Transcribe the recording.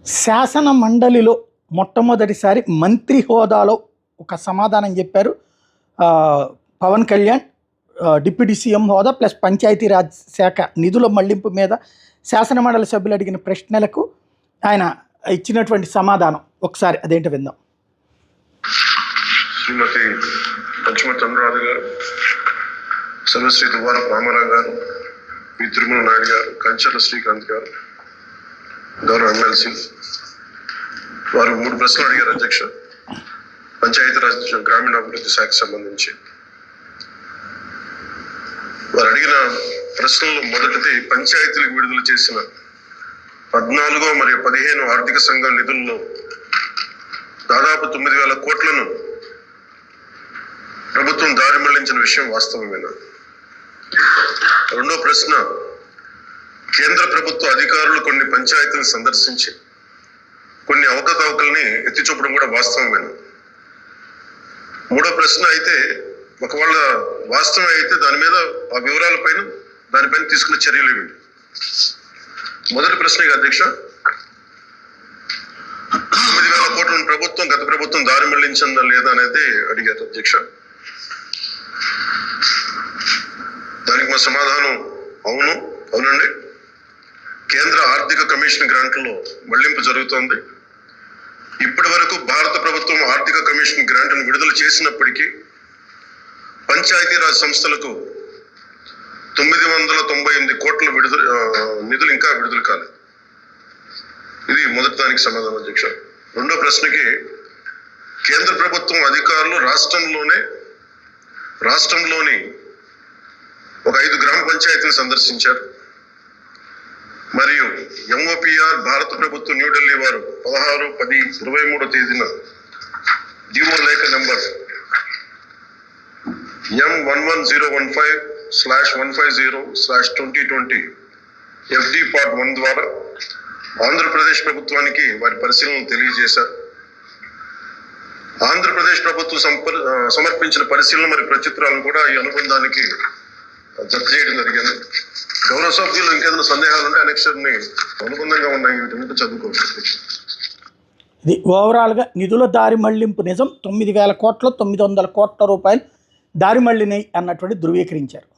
శాసన మండలిలో మొట్టమొదటిసారి మంత్రి హోదాలో ఒక సమాధానం చెప్పారు పవన్ కళ్యాణ్. డిప్యూటీ సీఎం హోదా ప్లస్ పంచాయతీరాజ్ శాఖ నిధుల మళ్లింపు మీద శాసన మండలి సభ్యులు అడిగిన ప్రశ్నలకు ఆయన ఇచ్చినటువంటి సమాధానం ఒకసారి అదేంటో విందాం. శ్రీమతి పంచమతి అనురాధ గారు, సర్వశ్రీ దువ్వార రామారావు గారు, వి తిరుమల నాయుడు గారు, కంచర్ల శ్రీకాంత్ గారు, గౌరవ ఎమ్మెల్సీ వారు 3 ప్రశ్నలు అడిగారు. అధ్యక్ష, పంచాయతీరాజ్ గ్రామీణాభివృద్ధి శాఖకు సంబంధించి వారు అడిగిన ప్రశ్నల్లో మొదటిది పంచాయతీలకు విడుదల చేసిన 14 మరియు 15 ఆర్థిక సంఘం నిధుల్లో దాదాపు 9,000 కోట్లను ప్రభుత్వం దారి మళ్లించిన విషయం వాస్తవమేనా? రెండో ప్రశ్న, కేంద్ర ప్రభుత్వ అధికారులు కొన్ని పంచాయతీలను సందర్శించి కొన్ని అవకతవకల్ని ఎత్తి చూపడం కూడా వాస్తవమేనా? మూడో ప్రశ్న అయితే ఒకవేళ వాస్తవం అయితే దాని మీద ఆ దానిపైన తీసుకున్న చర్యలు ఏమిటి? మొదటి ప్రశ్న అధ్యక్ష, 9,000 కోట్లను గత ప్రభుత్వం దారి మళ్లించిందా లేదా అనేది అడిగారు అధ్యక్ష. దానికి మా సమాధానం అవునండి. కేంద్ర ఆర్థిక కమిషన్ గ్రాంట్లలో మళ్లింపు జరుగుతోంది. ఇప్పటి వరకు భారత ప్రభుత్వం ఆర్థిక కమిషన్ గ్రాంట్ను విడుదల చేసినప్పటికీ పంచాయతీరాజ్ సంస్థలకు 998 కోట్ల నిధులు ఇంకా విడుదల కాలేదు. ఇది మొదటి దానికి సమాధానం అధ్యక్ష. రెండో ప్రశ్నకి, కేంద్ర ప్రభుత్వం అధికారులు రాష్ట్రంలోని ఒక 5 గ్రామ పంచాయతీలు సందర్శించారు. మరియు ఎంఓపిఆర్ భారత ప్రభుత్వం న్యూఢిల్లీ వారు 16/10/23 తేదీన జీవో లేఖ నెంబర్ M11015/150/2020 FD Part 1 ద్వారా ఆంధ్రప్రదేశ్ ప్రభుత్వానికి వారి పరిశీలనలు తెలియజేశారు. ఆంధ్రప్రదేశ్ ప్రభుత్వం సమర్పించిన పరిశీలన మరియు ప్రచిత్రాలను కూడా ఈ అనుబంధానికి జత చేయడం జరిగింది. గౌరవ సభ్యులు ఇంకేదైనా సందేహాలు ఉంటే అనెక్షర్ని అనుబంధంగా ఉన్నాయి వీటన్నిటి చదువుకోవచ్చు. ఇది ఓవరాల్గా నిధుల దారి మళ్లింపు నిజం. 9,000 కోట్లు 900 కోట్ల రూపాయలు దారి మళ్లినాయి అన్నటువంటి ధృవీకరించారు.